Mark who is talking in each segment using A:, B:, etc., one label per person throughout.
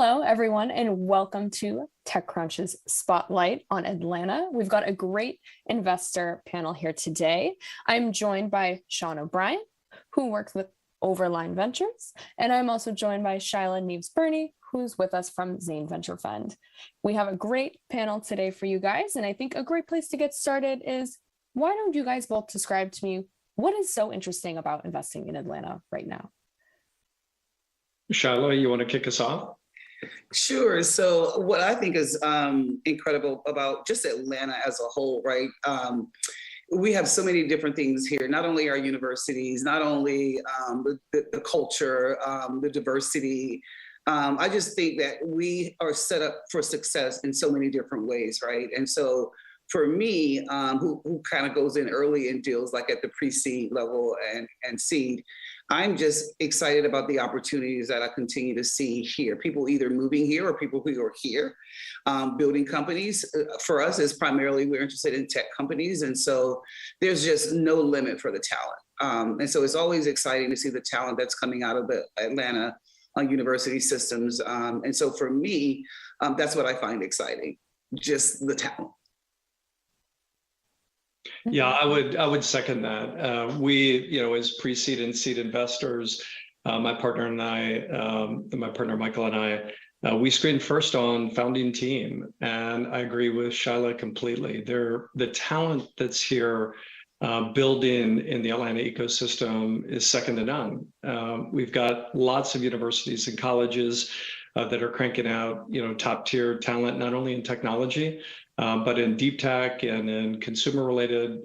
A: Hello, everyone, and welcome to TechCrunch's Spotlight on Atlanta. We've got a great investor panel here today. I'm joined by Sean O'Brien, who works with Overline Ventures, and I'm also joined by Shila Nieves Burney, who's with us from Zane Venture Fund. We have a great panel today for you guys, and I think a great place to get started is, why don't you guys both describe to me what is so interesting about investing in Atlanta right now?
B: Shila, you want to kick us off?
C: Sure. So what I think is incredible about just Atlanta as a whole, right? We have so many different things here, not only our universities, not only the culture, the diversity. I just think that we are set up for success in so many different ways, right? And so for me, who kind of goes in early in deals like at the pre-seed level and seed, I'm just excited about the opportunities that I continue to see here. People either moving here or people who are here building companies. For us, is primarily we're interested in tech companies. And so there's just no limit for the talent. And so it's always exciting to see the talent that's coming out of the Atlanta university systems. And so for me, that's what I find exciting, just the talent.
B: Yeah, I would second that. We, as pre-seed and seed investors, my partner Michael and I, we screened first on founding team, and I agree with Shila completely. The talent that's here building in the Atlanta ecosystem is second to none. We've got lots of universities and colleges that are cranking out, top tier talent, not only in technology, but in deep tech and in consumer-related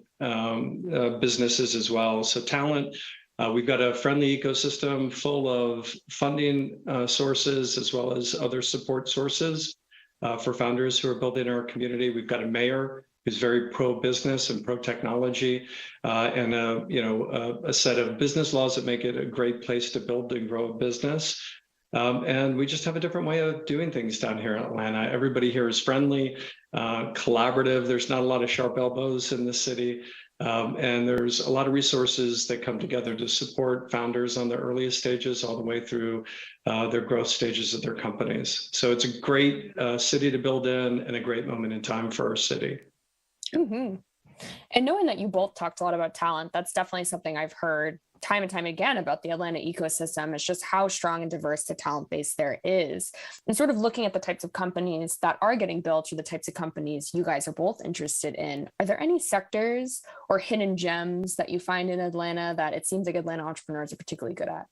B: businesses as well. So talent, we've got a friendly ecosystem full of funding sources as well as other support sources for founders who are building our community. We've got a mayor who's very pro-business and pro-technology, and a set of business laws that make it a great place to build and grow a business. And we just have a different way of doing things down here in Atlanta. Everybody here is friendly, collaborative. There's not a lot of sharp elbows in the city. And there's a lot of resources that come together to support founders on their earliest stages all the way through their growth stages of their companies. So it's a great city to build in and a great moment in time for our city.
A: Mm-hmm. And knowing that you both talked a lot about talent, that's definitely something I've heard time and time again about the Atlanta ecosystem. It's just how strong and diverse the talent base there is. And sort of looking at the types of companies that are getting built or the types of companies you guys are both interested in, are there any sectors or hidden gems that you find in Atlanta that it seems like Atlanta entrepreneurs are particularly good at?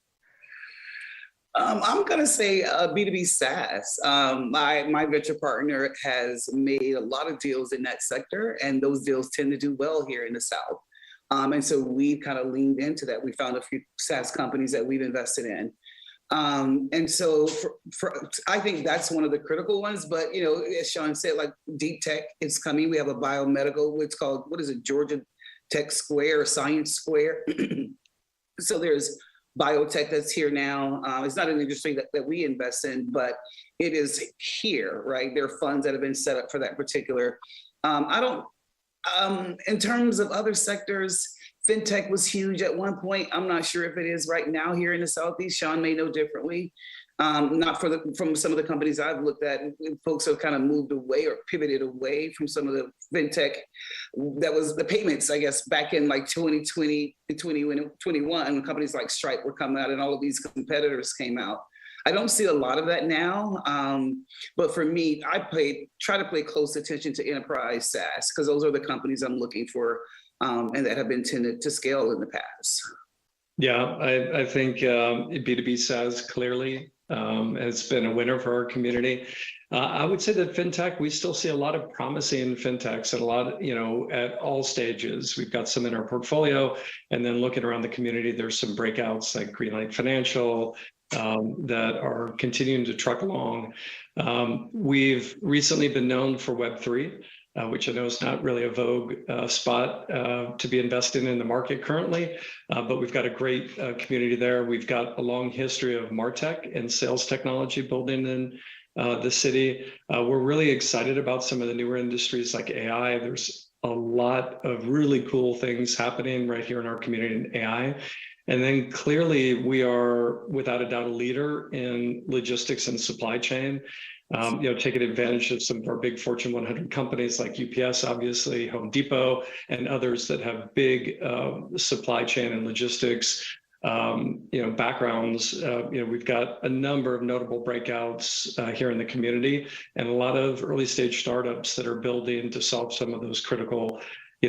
C: I'm going to say B2B SaaS. My venture partner has made a lot of deals in that sector, and those deals tend to do well here in the South. And so we kind of leaned into that. We found a few SaaS companies that we've invested in. And so I think that's one of the critical ones. But, as Sean said, like deep tech is coming. We have a biomedical, it's called, Georgia Tech Square or Science Square. So there's biotech that's here now. It's not an industry that we invest in, but it is here, right? There are funds that have been set up for that particular. In terms of other sectors, fintech was huge at one point. I'm not sure if it is right now here in the Southeast. Sean may know differently. Not from some of the companies I've looked at, folks have kind of moved away or pivoted away from some of the fintech. That was the payments, I guess, back in like 2020, 2021, when companies like Stripe were coming out and all of these competitors came out. I don't see a lot of that now, but for me, I try to pay close attention to enterprise SaaS because those are the companies I'm looking for and that have been tended to scale in the past.
B: Yeah, I think B2B SaaS clearly has been a winner for our community. I would say that fintech, we still see a lot of promising fintechs at a lot, at all stages. We've got some in our portfolio, and then looking around the community, there's some breakouts like Greenlight Financial, that are continuing to truck along. We've recently been known for Web3, which I know is not really a vogue spot to be investing in the market currently, but we've got a great community there. We've got a long history of MarTech and sales technology building in the city. We're really excited about some of the newer industries like AI. There's a lot of really cool things happening right here in our community in AI. And then clearly we are without a doubt a leader in logistics and supply chain. Taking advantage of some of our big Fortune 100 companies like UPS, obviously, Home Depot, and others that have big supply chain and logistics backgrounds. We've got a number of notable breakouts here in the community, and a lot of early stage startups that are building to solve some of those critical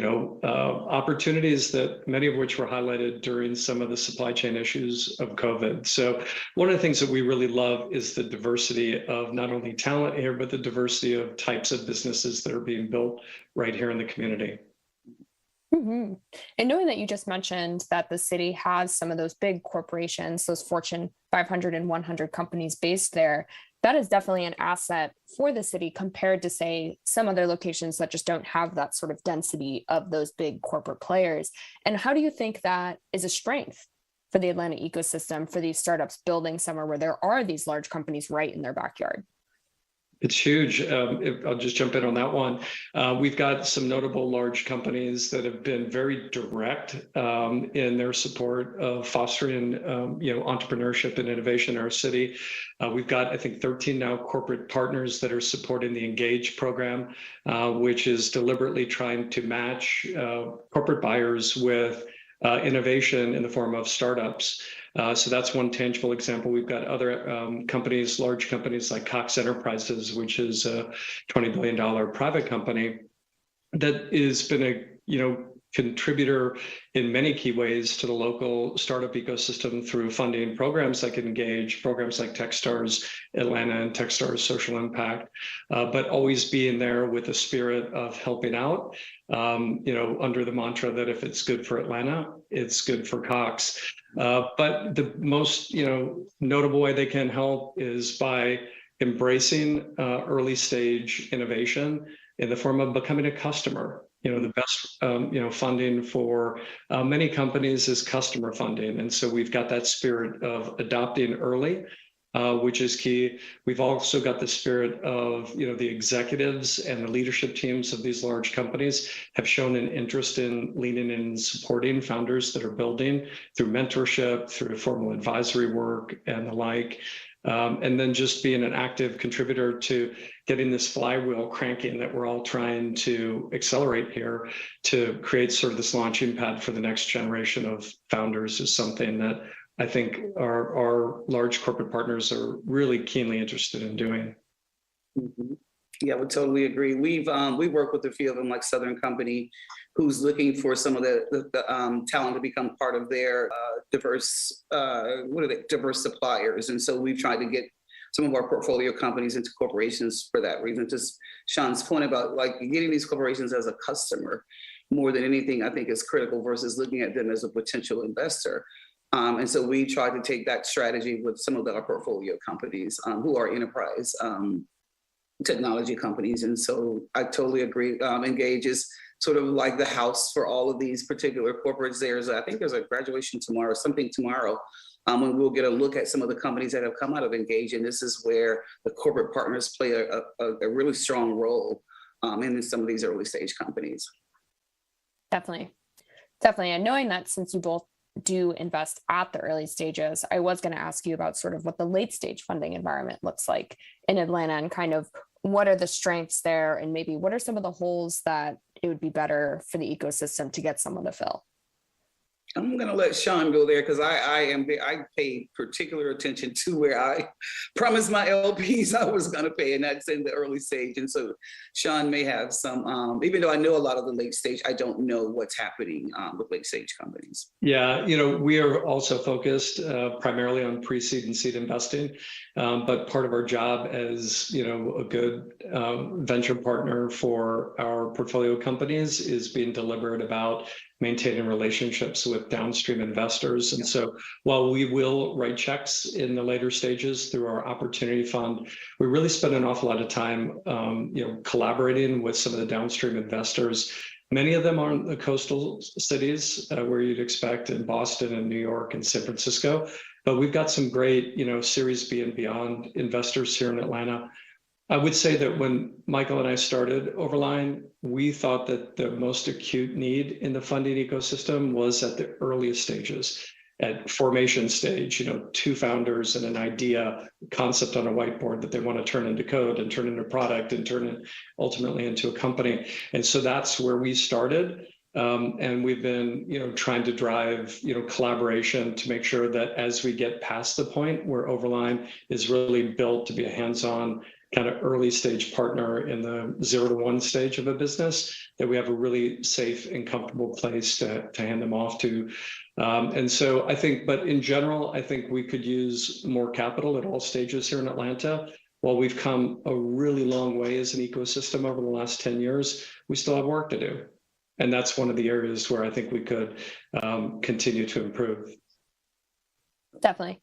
B: opportunities, that many of which were highlighted during some of the supply chain issues of COVID. So one of the things that we really love is the diversity of not only talent here, but the diversity of types of businesses that are being built right here in the community.
A: Mm-hmm. And knowing that you just mentioned that the city has some of those big corporations, those Fortune 500 and 100 companies based there, that is definitely an asset for the city compared to, say, some other locations that just don't have that sort of density of those big corporate players. And how do you think that is a strength for the Atlanta ecosystem, for these startups building somewhere where there are these large companies right in their backyard?
B: It's huge. I'll just jump in on that one. We've got some notable large companies that have been very direct in their support of fostering, entrepreneurship and innovation in our city. We've got, I think, 13 now corporate partners that are supporting the Engage program, which is deliberately trying to match corporate buyers with innovation in the form of startups. So that's one tangible example. We've got other companies, large companies like Cox Enterprises, which is a $20 billion private company that has been a contributor in many key ways to the local startup ecosystem through funding programs like Engage, programs like Techstars Atlanta and Techstars Social Impact, but always being there with a spirit of helping out, under the mantra that if it's good for Atlanta, it's good for Cox. But the most, notable way they can help is by embracing early stage innovation in the form of becoming a customer. The best, funding for many companies is customer funding. And so we've got that spirit of adopting early, which is key. We've also got the spirit of, the executives and the leadership teams of these large companies have shown an interest in leaning in and supporting founders that are building through mentorship, through formal advisory work and the like. And then just being an active contributor to getting this flywheel cranking that we're all trying to accelerate here to create sort of this launching pad for the next generation of founders is something that I think our large corporate partners are really keenly interested in doing.
C: Mm-hmm. Yeah, we totally agree. We work with a few of them, like Southern Company, who's looking for some of the talent to become part of their diverse suppliers. And so we've tried to get some of our portfolio companies into corporations for that reason. Just Sean's point about like getting these corporations as a customer more than anything, I think is critical versus looking at them as a potential investor. And so we try to take that strategy with some of our portfolio companies who are enterprise technology companies. And so I totally agree. Engage is sort of like the house for all of these particular corporates. I think there's a graduation tomorrow, when we'll get a look at some of the companies that have come out of Engage. And this is where the corporate partners play a really strong role in some of these early stage companies.
A: Definitely. And knowing that since you both do invest at the early stages, I was going to ask you about sort of what the late stage funding environment looks like in Atlanta and kind of what are the strengths there and maybe what are some of the holes that it would be better for the ecosystem to get someone to fill?
C: I'm going to let Sean go there because I pay particular attention to where I promised my LPs I was going to pay, and that's in the early stage. And so Sean may have some, even though I know a lot of the late stage, I don't know what's happening with late stage companies.
B: Yeah, we are also focused primarily on pre-seed and seed investing, but part of our job as a good venture partner for our portfolio companies is being deliberate about maintaining relationships with downstream investors. And so while we will write checks in the later stages through our opportunity fund, we really spend an awful lot of time, collaborating with some of the downstream investors. Many of them are in the coastal cities where you'd expect in Boston and New York and San Francisco. But we've got some great, Series B and beyond investors here in Atlanta. I would say that when Michael and I started Overline, we thought that the most acute need in the funding ecosystem was at the earliest stages. at formation stage, 2 founders and an idea, concept on a whiteboard that they want to turn into code and turn into product and turn it ultimately into a company. And so that's where we started. And we've been, trying to drive, collaboration to make sure that as we get past the point where Overline is really built to be a hands-on kind of early stage partner in the 0 to 1 stage of a business, that we have a really safe and comfortable place to hand them off to. And so I think, but in general, I think we could use more capital at all stages here in Atlanta. While we've come a really long way as an ecosystem over the last 10 years, we still have work to do. And that's one of the areas where I think we could continue to improve.
A: Definitely.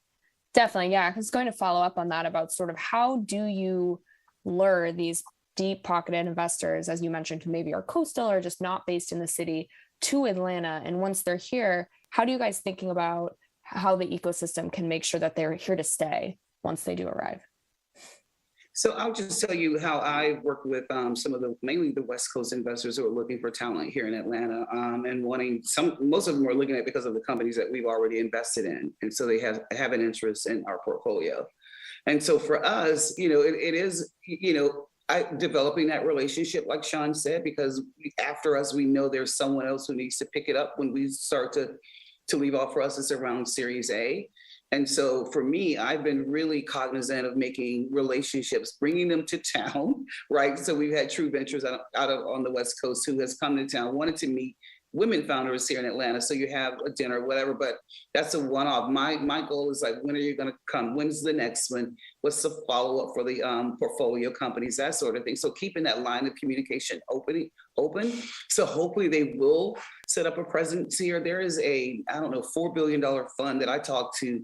A: Yeah. I was going to follow up on that about sort of how do you lure these deep pocketed investors, as you mentioned, who maybe are coastal or just not based in the city, to Atlanta. And once they're here, how do you guys thinking about how the ecosystem can make sure that they're here to stay once they do arrive?
C: So I'll just tell you how I work with some of mainly the West Coast investors who are looking for talent here in Atlanta, and most of them are looking at it because of the companies that we've already invested in. And so they have an interest in our portfolio. And so for us, it is, developing that relationship, like Sean said, because after us, we know there's someone else who needs to pick it up when we start to leave off. For us, it's around Series A. And so for me, I've been really cognizant of making relationships, bringing them to town, right? So we've had True Ventures on the West Coast who has come to town, wanted to meet women founders here in Atlanta. So you have a dinner or whatever, but that's a one-off. My goal is like, when are you going to come? When's the next one? What's the follow-up for the portfolio companies, that sort of thing. So keeping that line of communication open. So hopefully they will set up a presence here. There is a, $4 billion fund that I talked to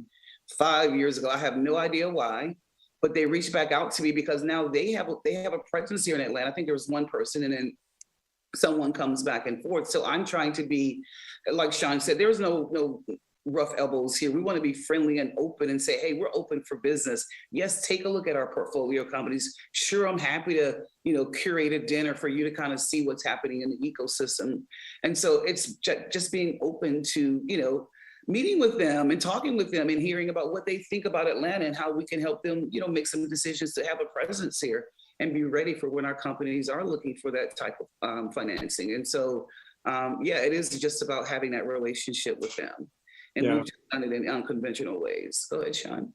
C: 5 years ago. I have no idea why, but they reached back out to me because now they have a presence here in Atlanta. I think there was one person, and then someone comes back and forth. So I'm trying to be, like Sean said, there's no rough elbows here. We want to be friendly and open and say, hey, we're open for business. Yes, take a look at our portfolio companies. Sure, I'm happy to, curate a dinner for you to kind of see what's happening in the ecosystem. And so it's just being open to, meeting with them and talking with them and hearing about what they think about Atlanta and how we can help them, make some decisions to have a presence here and be ready for when our companies are looking for that type of financing. And so, it is just about having that relationship with them. And we've done it in unconventional ways. Go ahead, Sean.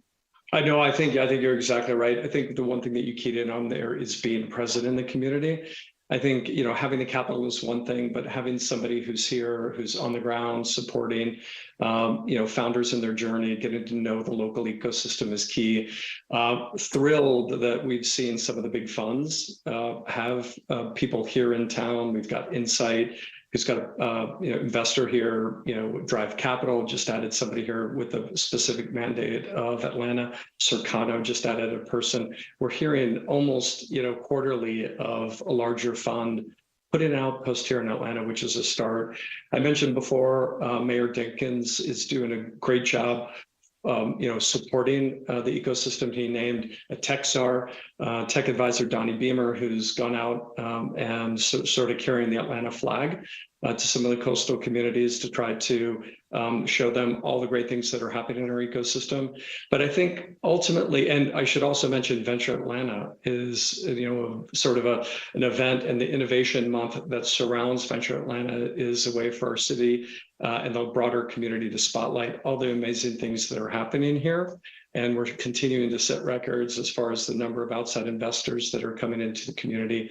B: I know. I think you're exactly right. I think the one thing that you keyed in on there is being present in the community. I think, having the capital is one thing, but having somebody who's here, who's on the ground supporting, founders in their journey, getting to know the local ecosystem is key. Thrilled that we've seen some of the big funds have people here in town. We've got Insight, who's got a investor here, Drive Capital just added somebody here with a specific mandate of Atlanta. Circano just added a person. We're hearing almost, quarterly of a larger fund putting an outpost here in Atlanta, which is a start. I mentioned before, Mayor Dinkins is doing a great job supporting the ecosystem. He named a tech czar, tech advisor, Donnie Beamer, who's gone out and sort of carrying the Atlanta flag to some of the coastal communities to try to show them all the great things that are happening in our ecosystem. But I think ultimately, and I should also mention Venture Atlanta is, sort of an event, and the innovation month that surrounds Venture Atlanta is a way for our city and the broader community to spotlight all the amazing things that are happening here. And we're continuing to set records as far as the number of outside investors that are coming into the community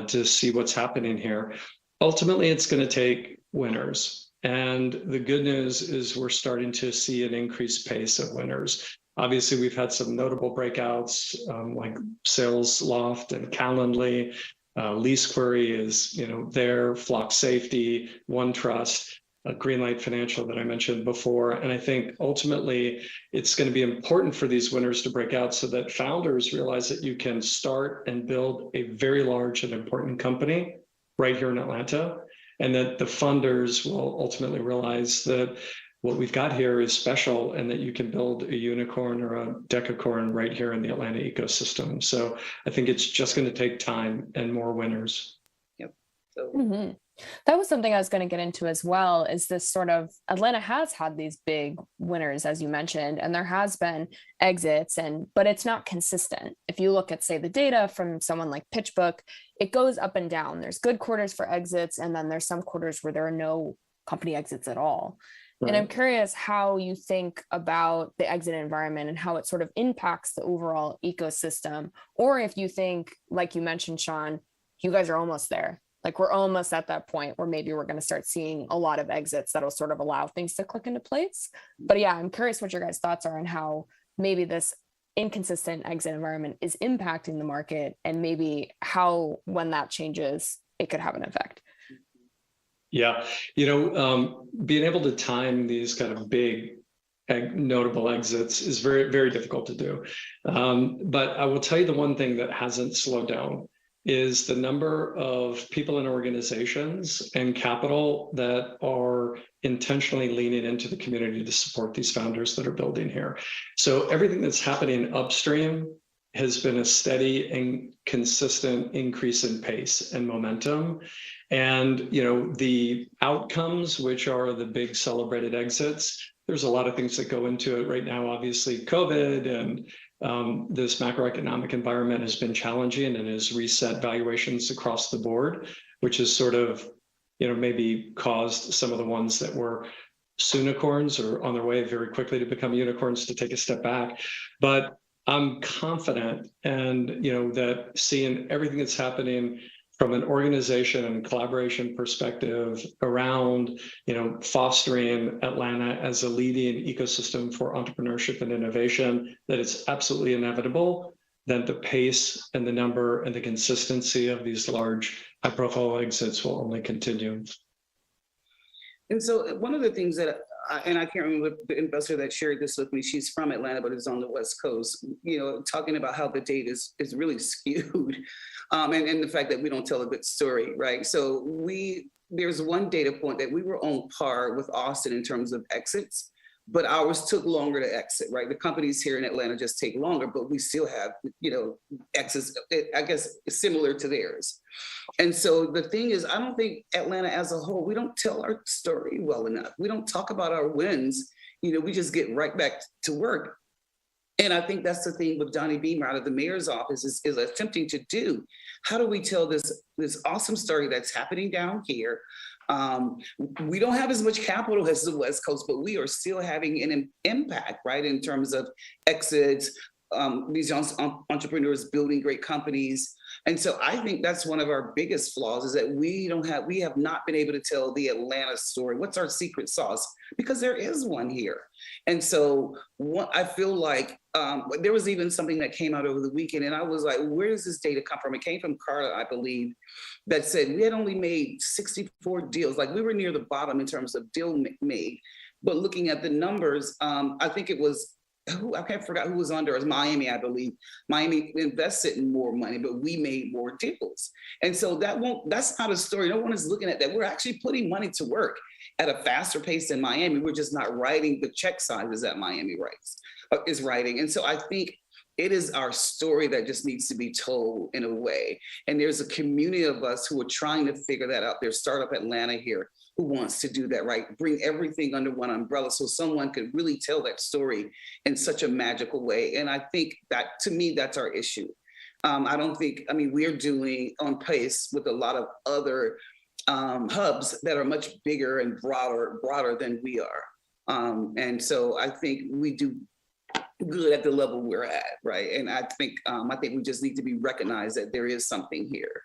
B: to see what's happening here. Ultimately, it's going to take winners. And the good news is we're starting to see an increased pace of winners. Obviously, we've had some notable breakouts like Sales Loft and Calendly. Lease Query is there, Flock Safety, OneTrust, Greenlight Financial that I mentioned before. And I think ultimately it's going to be important for these winners to break out so that founders realize that you can start and build a very large and important company right here in Atlanta, and that the funders will ultimately realize that what we've got here is special and that you can build a unicorn or a decacorn right here in the Atlanta ecosystem. So I think it's just going to take time and more winners.
C: Yep. So
A: That was something I was going to get into as well, is this sort of Atlanta has had these big winners, as you mentioned, and there has been exits, but it's not consistent. If you look at, say, the data from someone like PitchBook, it goes up and down. There's good quarters for exits, and then there's some quarters where there are no company exits at all. Right. And I'm curious how you think about the exit environment and how it sort of impacts the overall ecosystem, or if you think, like you mentioned, Sean, you guys are almost there. Like we're almost at that point where maybe we're going to start seeing a lot of exits that'll sort of allow things to click into place. But yeah, I'm curious what your guys' thoughts are on how maybe this inconsistent exit environment is impacting the market, and maybe how, when that changes, it could have an effect.
B: Yeah, being able to time these kind of big notable exits is very, very difficult to do. But I will tell you the one thing that hasn't slowed down is the number of people and organizations and capital that are intentionally leaning into the community to support these founders that are building here. So everything that's happening upstream has been a steady and consistent increase in pace and momentum. And, the outcomes, which are the big celebrated exits, there's a lot of things that go into it right now. Obviously, COVID and this macroeconomic environment has been challenging and has reset valuations across the board, which has sort of, maybe caused some of the ones that were soonicorns or on their way very quickly to become unicorns to take a step back. But I'm confident, and that seeing everything that's happening from an organization and collaboration perspective around, fostering Atlanta as a leading ecosystem for entrepreneurship and innovation, that it's absolutely inevitable that the pace and the number and the consistency of these large, high-profile exits will only continue.
C: And so one of the things that, and I can't remember the investor that shared this with me, she's from Atlanta, but is on the West Coast, talking about how the data is really skewed, and the fact that we don't tell a good story, right? So there's one data point that we were on par with Austin in terms of exits, but ours took longer to exit, right? The companies here in Atlanta just take longer, but we still have, exits, I guess, similar to theirs. And so the thing is, I don't think Atlanta as a whole, we don't tell our story well enough. We don't talk about our wins. We just get right back to work. And I think that's the thing with Donnie Beamer out of the mayor's office is attempting to do. How do we tell this awesome story that's happening down here? We don't have as much capital as the West Coast, but we are still having an impact, right? In terms of exits, these young entrepreneurs building great companies. And so I think that's one of our biggest flaws, is that we have not been able to tell the Atlanta story. What's our secret sauce? Because there is one here. And so I feel like there was even something that came out over the weekend, and I was like, where does this data come from? It came from Carla, I believe, that said we had only made 64 deals. Like, we were near the bottom in terms of deal made. But looking at the numbers, I think it was, I can't forget who was under us, Miami, I believe. Miami invested in more money, but we made more deals. And so that's not a story. No one is looking at that. We're actually putting money to work at a faster pace than Miami. We're just not writing the check sizes that Miami is writing. And so I think it is our story that just needs to be told in a way. And there's a community of us who are trying to figure that out. There's Startup Atlanta here who wants to do that, right? Bring everything under one umbrella so someone could really tell that story in such a magical way. And I think that, to me, that's our issue. We're doing on pace with a lot of other hubs that are much bigger and broader than we are. And so I think we do good at the level we're at, right? And I think we just need to be recognized that there is something here.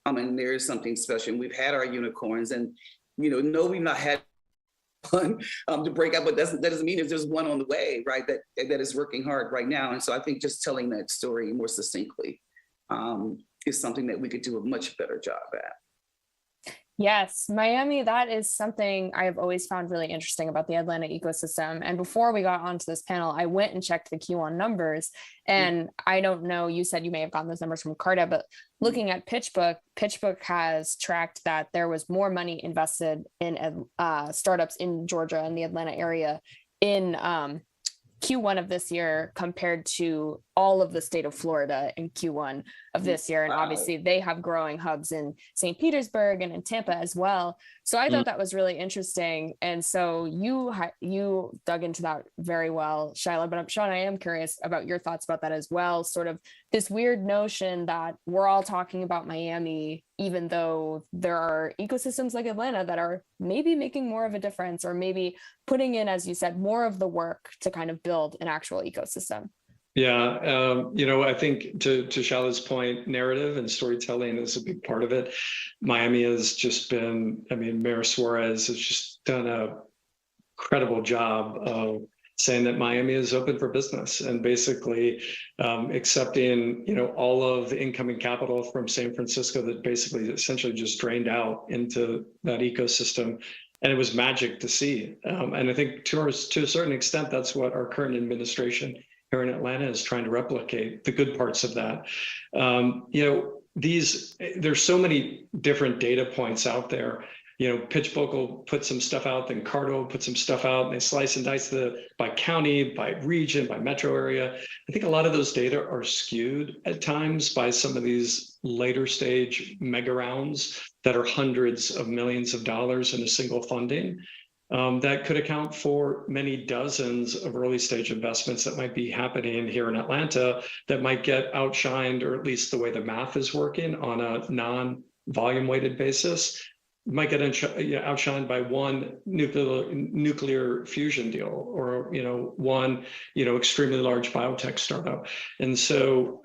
C: And there is something special. We've had our unicorns, and no, we've not had one to break out, but that doesn't mean there's one on the way, right? That is working hard right now. And so I think just telling that story more succinctly is something that we could do a much better job at.
A: Yes, Miami, that is something I have always found really interesting about the Atlanta ecosystem. And before we got onto this panel, I went and checked the Q1 numbers. And I don't know, you said you may have gotten those numbers from Carta, but looking at PitchBook has tracked that there was more money invested in startups in Georgia and the Atlanta area in Q1 of this year compared to all of the state of Florida in Q1 of this year. And obviously they have growing hubs in St. Petersburg and in Tampa as well. So I thought that was really interesting. And so you dug into that very well, Shila, but Sean, I am curious about your thoughts about that as well. Sort of this weird notion that we're all talking about Miami, even though there are ecosystems like Atlanta that are maybe making more of a difference, or maybe putting in, as you said, more of the work to kind of build an actual ecosystem.
B: Yeah, I think to Shila's point, narrative and storytelling is a big part of it. Miami has just been, Mayor Suarez has just done a incredible job of saying that Miami is open for business and basically accepting, all of the incoming capital from San Francisco that basically essentially just drained out into that ecosystem. And it was magic to see. And I think to a certain extent, that's what our current administration here in Atlanta is trying to replicate, the good parts of that. There's so many different data points out there. PitchBook will put some stuff out, then Cardo will put some stuff out, and they slice and dice by county, by region, by metro area. I think a lot of those data are skewed at times by some of these later stage mega rounds that are hundreds of millions of dollars in a single funding. That could account for many dozens of early stage investments that might be happening here in Atlanta that might get outshined, or at least the way the math is working on a non-volume weighted basis, might get outshined by one nuclear fusion deal, or one extremely large biotech startup. And so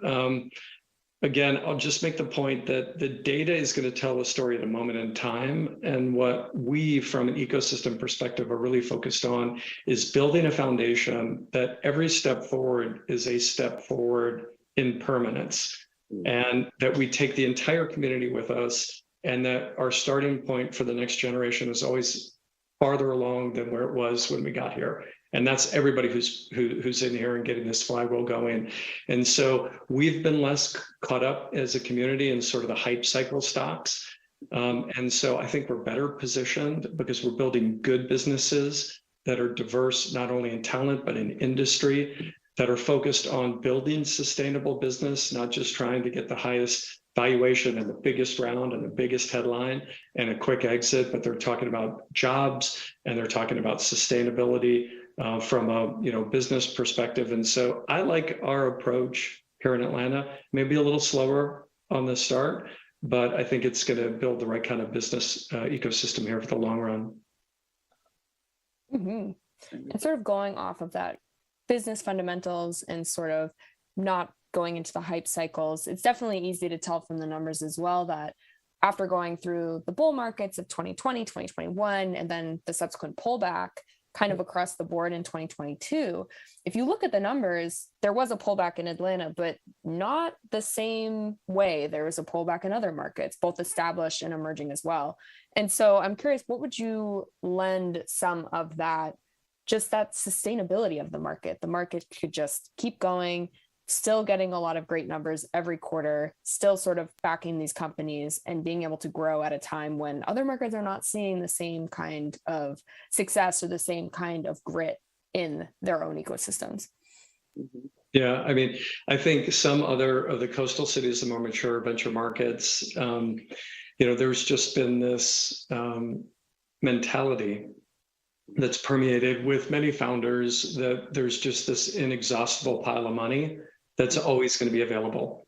B: again, I'll just make the point that the data is going to tell a story at a moment in time. And what we, from an ecosystem perspective, are really focused on is building a foundation that every step forward is a step forward in permanence, and that we take the entire community with us, and that our starting point for the next generation is always farther along than where it was when we got here. And that's everybody who's in here and getting this flywheel going. And so we've been less caught up as a community in sort of the hype cycle stocks. And so I think we're better positioned because we're building good businesses that are diverse, not only in talent, but in industry, that are focused on building sustainable business, not just trying to get the highest valuation and the biggest round and the biggest headline and a quick exit, but they're talking about jobs and they're talking about sustainability from a business perspective. And so I like our approach here in Atlanta, maybe a little slower on the start, but I think it's going to build the right kind of business ecosystem here for the long run.
A: Mm-hmm. And sort of going off of that business fundamentals and sort of not going into the hype cycles, it's definitely easy to tell from the numbers as well that after going through the bull markets of 2020, 2021, and then the subsequent pullback kind of across the board in 2022, if you look at the numbers, there was a pullback in Atlanta, but not the same way there was a pullback in other markets, both established and emerging as well. And so I'm curious, what would you lend some of that, just that sustainability of the market? The market could just keep going, still getting a lot of great numbers every quarter, still sort of backing these companies and being able to grow at a time when other markets are not seeing the same kind of success or the same kind of grit in their own ecosystems.
B: Yeah, I think some other of the coastal cities, the more mature venture markets, there's just been this mentality that's permeated with many founders that there's just this inexhaustible pile of money that's always going to be available.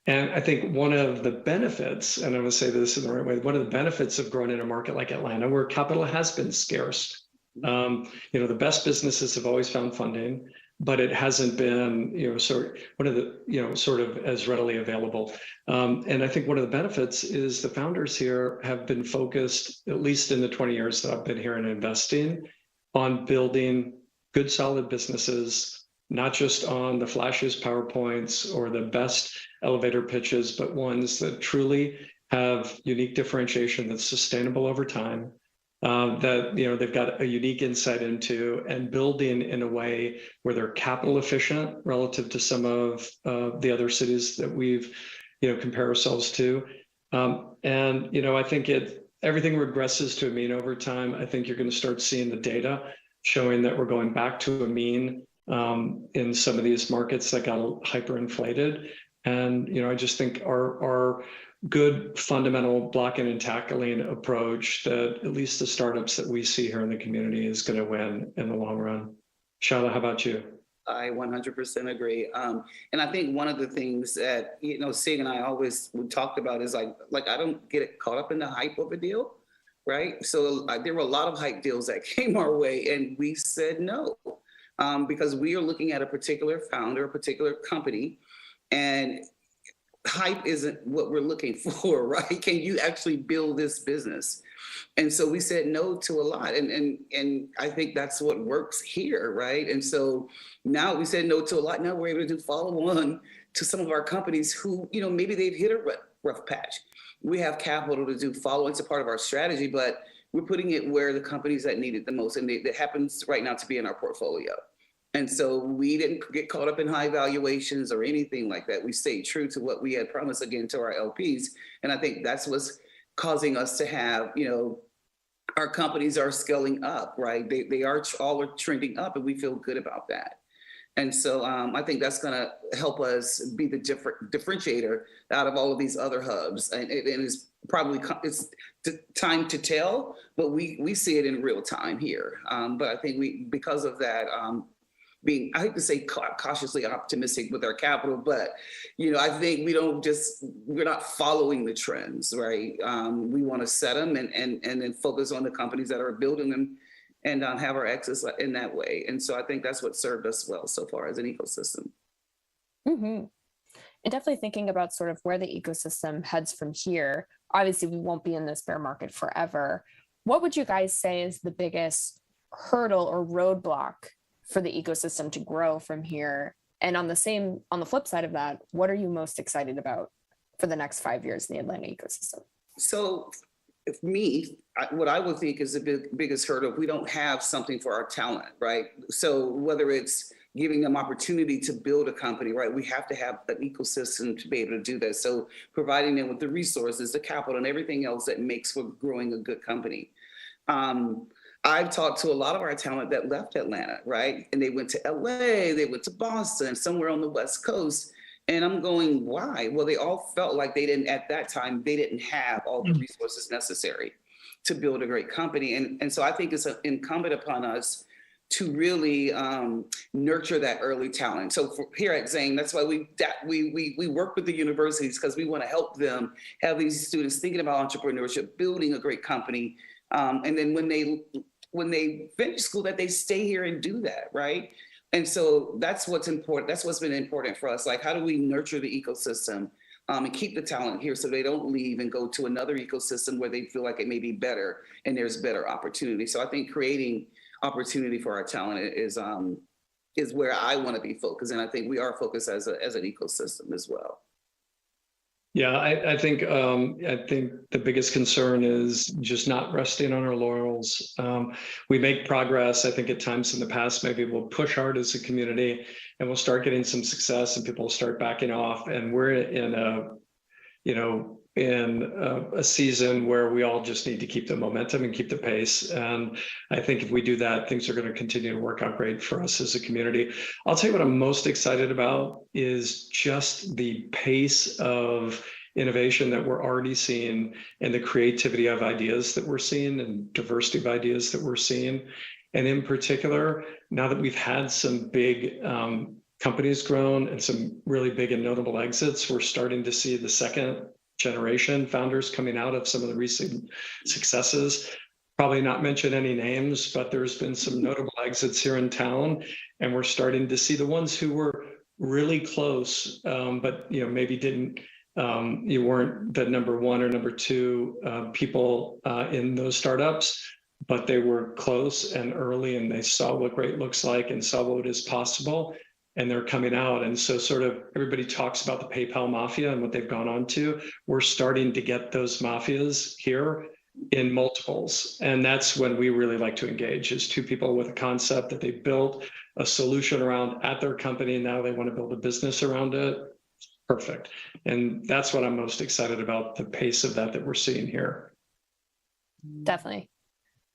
B: And I think one of the benefits, and I'm going to say this in the right way, one of the benefits of growing in a market like Atlanta, where capital has been scarce, the best businesses have always found funding, but it hasn't been, sort of as readily available. And I think one of the benefits is the founders here have been focused, at least in the 20 years that I've been here and investing, on building good, solid businesses, not just on the flashiest PowerPoints or the best elevator pitches, but ones that truly have unique differentiation that's sustainable over time, that they've got a unique insight into, and building in a way where they're capital efficient relative to some of the other cities that we've compare ourselves to. I think everything regresses to a mean over time. I think you're going to start seeing the data showing that we're going back to a mean in some of these markets that got hyperinflated. And, I just think our good fundamental blocking and tackling approach that at least the startups that we see here in the community is going to win in the long run. Shila, how about you?
C: I 100% agree. And I think one of the things that, Sig and I always talked about is like I don't get caught up in the hype of a deal, right? So there were a lot of hype deals that came our way and we said no, because we are looking at a particular founder, a particular company, and hype isn't what we're looking for, right? Can you actually build this business? And so we said no to a lot. And I think that's what works here, right? And so now we said no to a lot. Now we're able to do follow-on to some of our companies who, maybe they've hit a rough patch. We have capital to do follow-on. It's a part of our strategy, but we're putting it where the companies that need it the most. And that happens right now to be in our portfolio. And so we didn't get caught up in high valuations or anything like that. We stayed true to what we had promised, again, to our LPs. And I think that's what's causing us to have, our companies are scaling up, right? They are all trending up, and we feel good about that. And so I think that's going to help us be the differentiator out of all of these other hubs. And it's probably time to tell, but we see it in real time here. But I think because of that, I hate to say cautiously optimistic with our capital, but, I think we're not following the trends, right? We want to set them and then focus on the companies that are building them and have our exits in that way. And so I think that's what served us well so far as an ecosystem.
A: Mm-hmm. And definitely thinking about sort of where the ecosystem heads from here. Obviously, we won't be in this bear market forever. What would you guys say is the biggest hurdle or roadblock for the ecosystem to grow from here? And on the flip side of that, what are you most excited about for the next 5 years in the Atlanta ecosystem?
C: So what I would think is the biggest hurdle, if we don't have something for our talent, right? So whether it's giving them opportunity to build a company, right? We have to have an ecosystem to be able to do that. So providing them with the resources, the capital, and everything else that makes for growing a good company. I've talked to a lot of our talent that left Atlanta, right? And they went to LA, they went to Boston, somewhere on the West Coast. And I'm going, why? Well, they all felt like at that time, they didn't have all the resources necessary to build a great company. And so I think it's incumbent upon us to really nurture that early talent. So here at Zane, that's why we work with the universities, because we want to help them have these students thinking about entrepreneurship, building a great company. And then when they finish school, that they stay here and do that, right? And so that's what's important. That's what's been important for us. Like, how do we nurture the ecosystem and keep the talent here so they don't leave and go to another ecosystem where they feel like it may be better and there's better opportunity. So I think creating opportunity for our talent is where I want to be focused. And I think we are focused as an ecosystem as well.
B: Yeah, I think the biggest concern is just not resting on our laurels. We make progress. I think at times in the past, maybe we'll push hard as a community and we'll start getting some success and people will start backing off. And we're in a season where we all just need to keep the momentum and keep the pace. And I think if we do that, things are going to continue to work out great for us as a community. I'll tell you what I'm most excited about is just the pace of innovation that we're already seeing and the creativity of ideas that we're seeing and diversity of ideas that we're seeing. And in particular, now that we've had some big companies grown and some really big and notable exits, we're starting to see the second generation founders coming out of some of the recent successes. Probably not mention any names, but there's been some notable exits here in town, and we're starting to see the ones who were really close, but maybe didn't. You weren't the number one or number two people in those startups, but they were close and early, and they saw what great looks like and saw what is possible. And they're coming out. And so sort of everybody talks about the PayPal mafia and what they've gone on to. We're starting to get those mafias here in multiples. And that's when we really like to engage, is two people with a concept that they built a solution around at their company. And now they want to build a business around it. Perfect. And that's what I'm most excited about, the pace of that we're seeing here.
A: Definitely.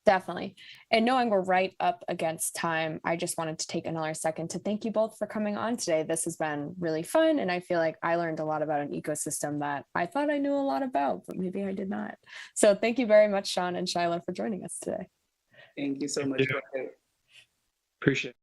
A: Definitely. And knowing we're right up against time, I just wanted to take another second to thank you both for coming on today. This has been really fun. And I feel like I learned a lot about an ecosystem that I thought I knew a lot about, but maybe I did not. So thank you very much, Sean and Shila, for joining us today.
C: Thank you so much.
B: Appreciate it.